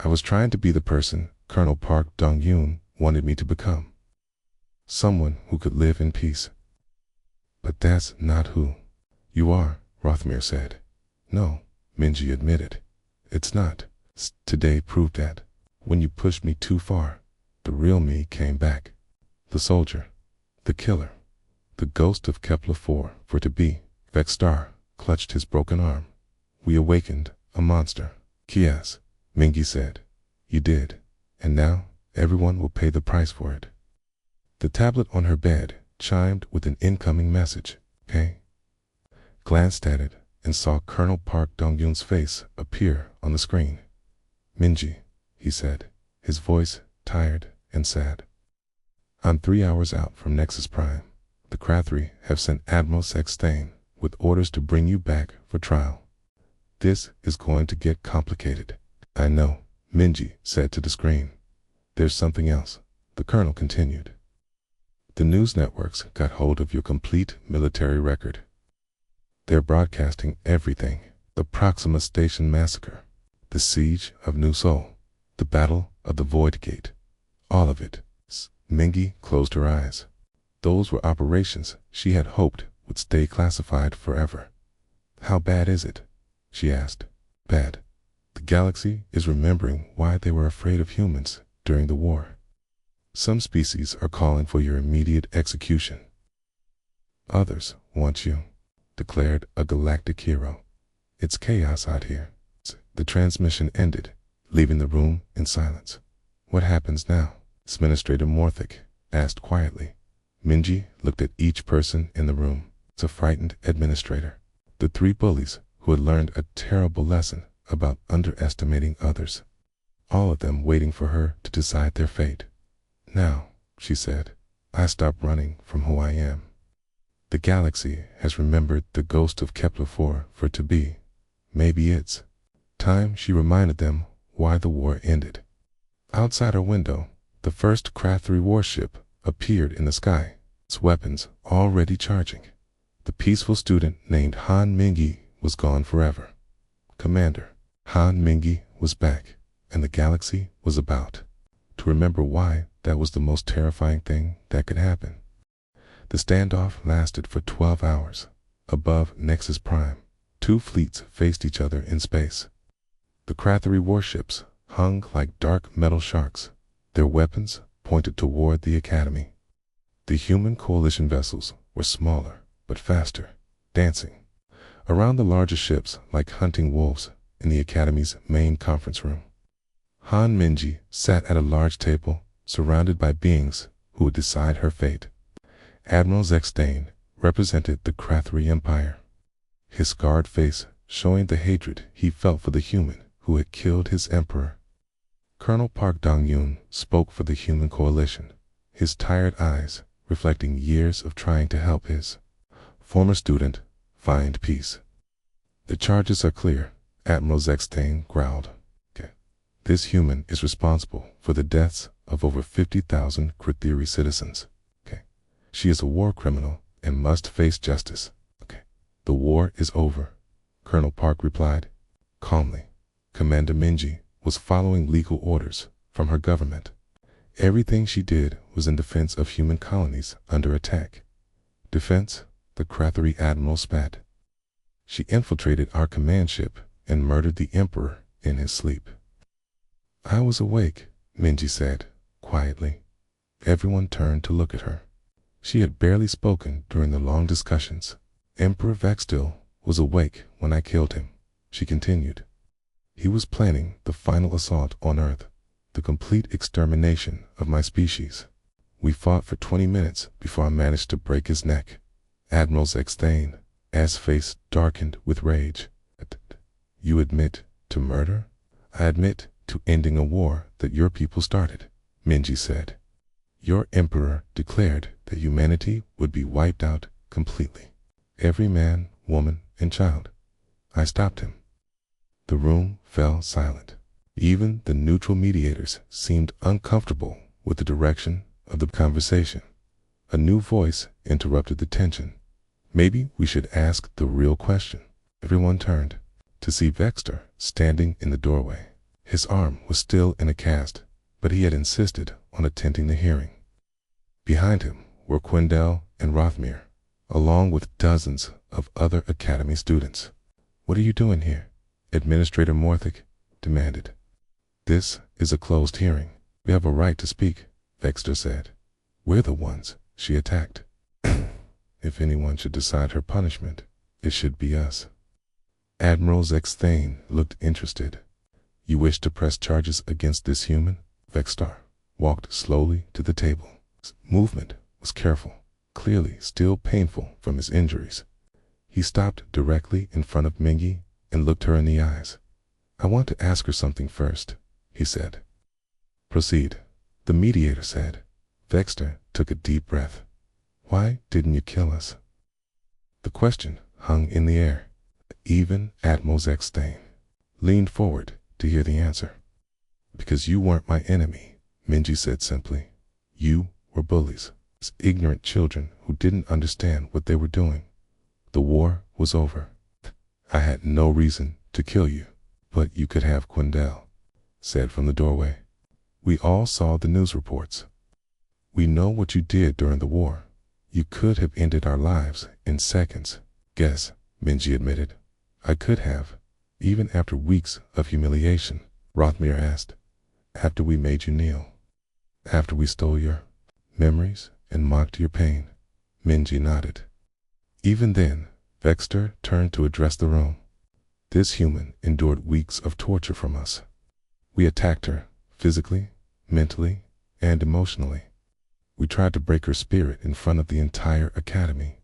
I was trying to be the person Colonel Park Dong-yoon wanted me to become. Someone who could live in peace. But that's not who you are, Rothmere said. No, Minji admitted. It's not. Today proved that. When you pushed me too far, the real me came back. The soldier. The killer. The ghost of Kepler-4 for to be. Vextar clutched his broken arm. We awakened a monster. Kias, Mingi said. You did. And now everyone will pay the price for it. The tablet on her bed chimed with an incoming message. Kay glanced at it and saw Colonel Park Dong-yoon's face appear on the screen. "Minji," he said, his voice tired and sad. "I'm 3 hours out from Nexus Prime. The Krathri have sent Admiral Sexthane with orders to bring you back for trial. This is going to get complicated." "I know," Minji said to the screen. "There's something else," the colonel continued. "The news networks got hold of your complete military record. They're broadcasting everything: the Proxima Station massacre, the siege of New Seoul, the battle of the Void Gate, all of it." Mingi closed her eyes. Those were operations she had hoped would stay classified forever. "How bad is it?" she asked. "Bad. The galaxy is remembering why they were afraid of humans during the war. Some species are calling for your immediate execution. Others want you," declared a galactic hero. "It's chaos out here." The transmission ended, leaving the room in silence. "What happens now?" Administrator Morthic asked quietly. Minji looked at each person in the room. "It's a frightened administrator. The 3 bullies who had learned a terrible lesson about underestimating others. All of them waiting for her to decide their fate. Now," she said, "I stop running from who I am. The galaxy has remembered the ghost of Kepler-4 for to be. Maybe it's time she reminded them why the war ended." Outside her window, the first Krathri warship appeared in the sky, its weapons already charging. The peaceful student named Han Mingi was gone forever. Commander Han Mingi was back, and the galaxy was about to remember why that was the most terrifying thing that could happen. The standoff lasted for 12 hours. Above Nexus Prime, 2 fleets faced each other in space. The Krathri warships hung like dark metal sharks, their weapons pointed toward the Academy. The human coalition vessels were smaller but faster, dancing around the larger ships like hunting wolves in the Academy's main conference room. Han Minji sat at a large table surrounded by beings who would decide her fate. Admiral Sexthane represented the Krathri Empire, his scarred face showing the hatred he felt for the human who had killed his emperor. Colonel Park Dong-yoon spoke for the human coalition, his tired eyes reflecting years of trying to help his former student find peace. "The charges are clear," Admiral Sexthane growled. "This human is responsible for the deaths of over 50,000 Krathri citizens. She is a war criminal and must face justice." "The war is over," Colonel Park replied calmly. Commander Minji was following legal orders from her government. Everything she did was in defense of human colonies under attack. "Defense?" the Krathri admiral spat. "She infiltrated our command ship and murdered the emperor in his sleep." "I was awake," Minji said quietly. Everyone turned to look at her. She had barely spoken during the long discussions. "Emperor Vextil was awake when I killed him," she continued. "He was planning the final assault on Earth, the complete extermination of my species. We fought for 20 minutes before I managed to break his neck." Admiral Sexthane's face darkened with rage. "You admit to murder?" "I admit to ending a war that your people started," Minji said. "Your emperor declared that humanity would be wiped out completely. Every man, woman, and child. I stopped him." The room fell silent. Even the neutral mediators seemed uncomfortable with the direction of the conversation. A new voice interrupted the tension. "Maybe we should ask the real question." Everyone turned to see Vexter standing in the doorway. His arm was still in a cast, but he had insisted on attending the hearing. Behind him were Quindel and Rothmere, along with dozens of other Academy students. "What are you doing here?" Administrator Morthic demanded. "This is a closed hearing. We have a right to speak," Vexter said. "We're the ones she attacked. If anyone should decide her punishment, it should be us." Admiral Sexthane looked interested. "You wish to press charges against this human?" Vextar walked slowly to the table. His movement was careful, clearly still painful from his injuries. He stopped directly in front of Mingy and looked her in the eyes. "I want to ask her something first," he said. "Proceed," the mediator said. Vexter took a deep breath. "Why didn't you kill us?" The question hung in the air. Even Admiral Zekstein leaned forward to hear the answer. "Because you weren't my enemy," Mingy said simply. "You were bullies, ignorant children who didn't understand what they were doing. The war was over. I had no reason to kill you, but you could have." Quindel said from the doorway. "We all saw the news reports. We know what you did during the war. You could have ended our lives in seconds." "Guess," Mingy admitted. "I could have, even after weeks of humiliation," Rothmere asked. "After we made you kneel. After we stole your memories and mocked your pain." Mingy nodded. "Even then," Vexter turned to address the room. "This human endured weeks of torture from us. We attacked her physically, mentally, and emotionally. We tried to break her spirit in front of the entire academy."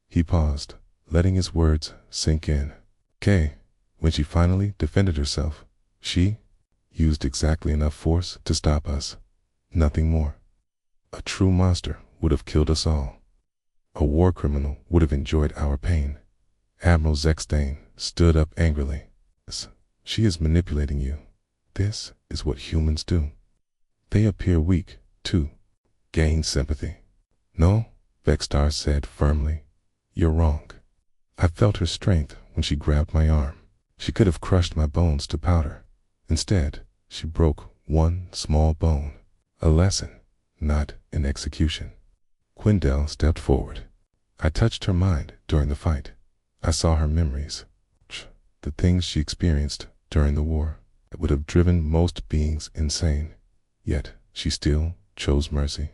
He paused, letting his words sink in. "Okay, when she finally defended herself, she used exactly enough force to stop us. Nothing more. A true monster would have killed us all. A war criminal would have enjoyed our pain." Admiral Zekstein stood up angrily. "She is manipulating you. This is what humans do. They appear weak, to gain sympathy." "No," Vextar said firmly. "You're wrong. I felt her strength when she grabbed my arm. She could have crushed my bones to powder. Instead, she broke one small bone. A lesson, not an execution." Quindel stepped forward. "I touched her mind during the fight. I saw her memories. The things she experienced during the war. It would have driven most beings insane. Yet she still chose mercy."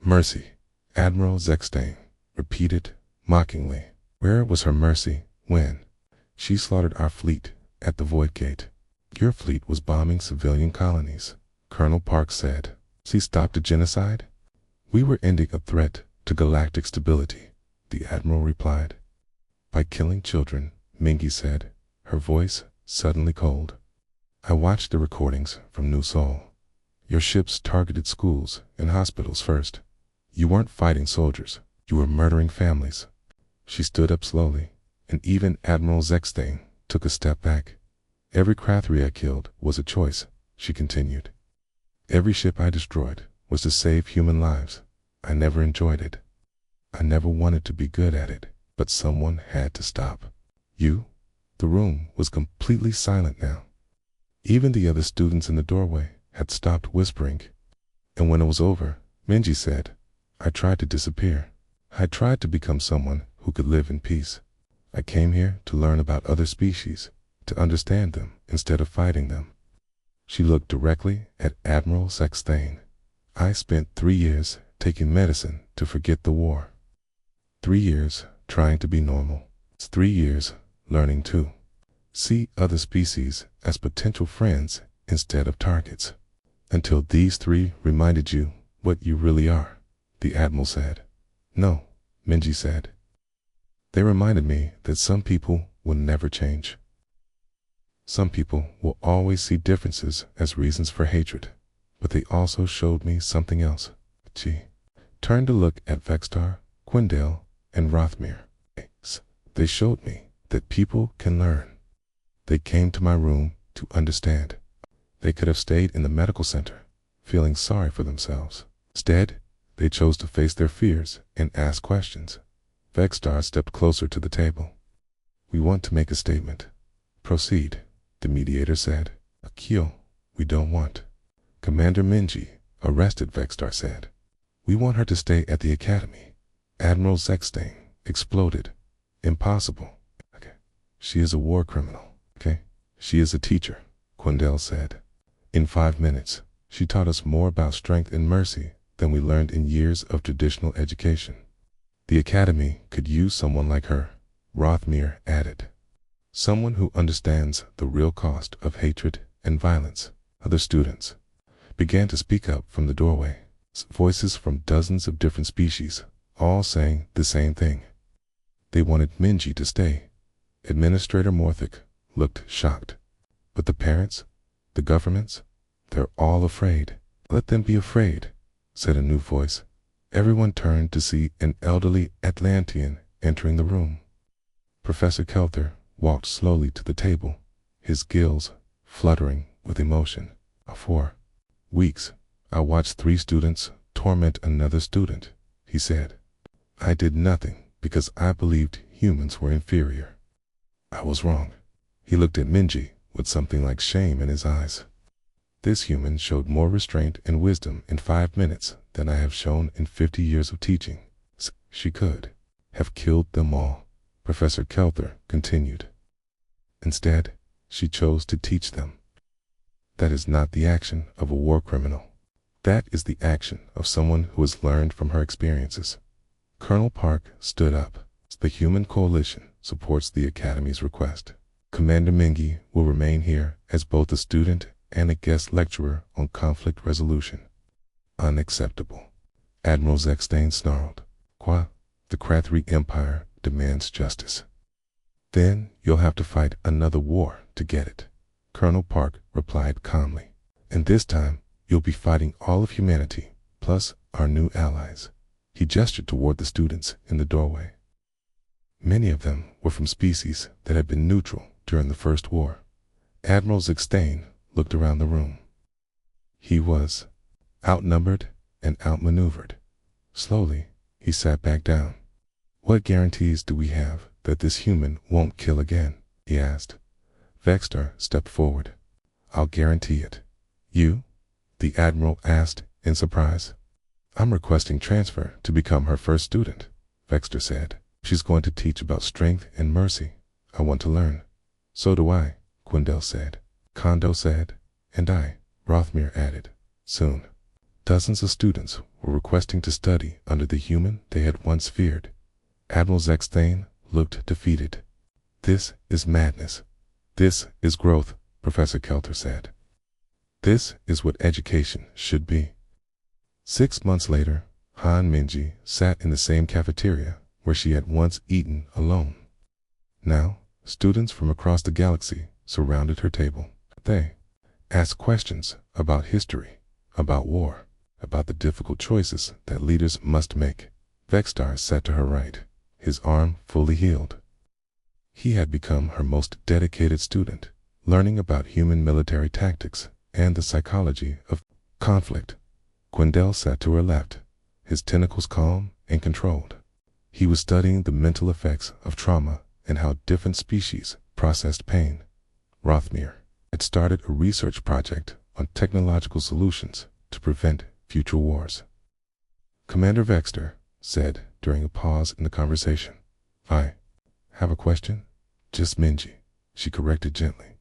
"Mercy," Admiral Zekstein repeated mockingly. "Where was her mercy when she slaughtered our fleet at the Void Gate?" "Your fleet was bombing civilian colonies," Colonel Park said. "She stopped a genocide?" "We were ending a threat to galactic stability," the Admiral replied. "By killing children," Mingy said, her voice suddenly cold. "I watched the recordings from New Sol. Your ships targeted schools and hospitals first. You weren't fighting soldiers, you were murdering families." She stood up slowly, and even Admiral Zekstein took a step back. "Every Krathri I killed was a choice," she continued. "Every ship I destroyed was to save human lives. I never enjoyed it. I never wanted to be good at it, but someone had to stop." "You?" The room was completely silent now. Even the other students in the doorway had stopped whispering. And when it was over, Mingy said, "I tried to disappear. I tried to become someone who could live in peace. I came here to learn about other species, to understand them instead of fighting them." She looked directly at Admiral Zekstein. "I spent 3 years taking medicine to forget the war. 3 years trying to be normal. It's 3 years learning to see other species as potential friends instead of targets. Until these 3 reminded you what you really are," the Admiral said. "No," Mingy said. "They reminded me that some people will never change. Some people will always see differences as reasons for hatred. But they also showed me something else." She turned to look at Vextar, Quindel, and Rothmere. "They showed me that people can learn. They came to my room to understand. They could have stayed in the medical center, feeling sorry for themselves. Instead, they chose to face their fears and ask questions." Vextar stepped closer to the table. "We want to make a statement." "Proceed," the mediator said. "A kill we don't want." "Commander Mingy arrested," Vextar said. "We want her to stay at the academy." Admiral Zekstein exploded. "Impossible. Okay. She is a war criminal. Okay. She is a teacher," Quindel said. "In 5 minutes, she taught us more about strength and mercy than we learned in years of traditional education. The academy could use someone like her," Rothmere added. "Someone who understands the real cost of hatred and violence." Other students began to speak up from the doorway, voices from dozens of different species, all saying the same thing. They wanted Minji to stay. Administrator Morthic looked shocked. But the parents, the governments, they're all afraid. Let them be afraid, said a new voice. Everyone turned to see an elderly Atlantean entering the room. Professor Kelther walked slowly to the table, his gills fluttering with emotion. For weeks, I watched 3 students torment another student, he said. I did nothing because I believed humans were inferior. I was wrong. He looked at Minji with something like shame in his eyes. This human showed more restraint and wisdom in 5 minutes than I have shown in 50 years of teaching. She could have killed them all, Professor Kelther continued. Instead, she chose to teach them. That is not the action of a war criminal. That is the action of someone who has learned from her experiences. Colonel Park stood up. The Human Coalition supports the Academy's request. Commander Mingi will remain here as both a student and a guest lecturer on conflict resolution. Unacceptable. Admiral Zechstein snarled. Qua, the Krathri Empire demands justice. Then you'll have to fight another war to get it, Colonel Park replied calmly. And this time, you'll be fighting all of humanity, plus our new allies. He gestured toward the students in the doorway. Many of them were from species that had been neutral during the First War. Admiral Zechstein looked around the room. He was outnumbered and outmaneuvered. Slowly, he sat back down. What guarantees do we have that this human won't kill again? He asked. Vextar stepped forward. I'll guarantee it. You? The Admiral asked in surprise. I'm requesting transfer to become her first student, Vextar said. She's going to teach about strength and mercy. I want to learn. So do I, Quindel said. Kondo said, and I, Rothmere added. Soon, dozens of students were requesting to study under the human they had once feared. Admiral Zechstein looked defeated. This is madness. This is growth, Professor Kelther said. This is what education should be. 6 months later, Han Minji sat in the same cafeteria where she had once eaten alone. Now, students from across the galaxy surrounded her table. They asked questions about history, about war, about the difficult choices that leaders must make. Vextar sat to her right, his arm fully healed. He had become her most dedicated student, learning about human military tactics and the psychology of conflict. Quindel sat to her left, his tentacles calm and controlled. He was studying the mental effects of trauma and how different species processed pain. Rothmere had started a research project on technological solutions to prevent future wars. Commander Vextar said during a pause in the conversation, I have a question? Just Minji, she corrected gently.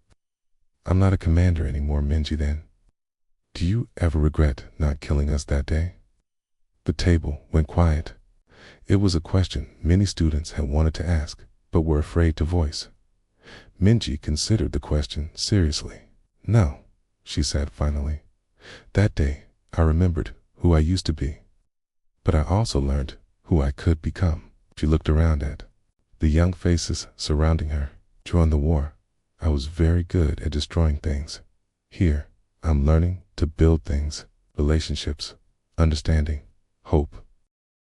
I'm not a commander anymore, Minji, then. Do you ever regret not killing us that day? The table went quiet. It was a question many students had wanted to ask, but were afraid to voice. Minji considered the question seriously. No, she said finally. That day, I remembered who I used to be. But I also learned who I could become. She looked around at the young faces surrounding her. During the war, I was very good at destroying things. Here, I'm learning to build things, relationships, understanding, hope.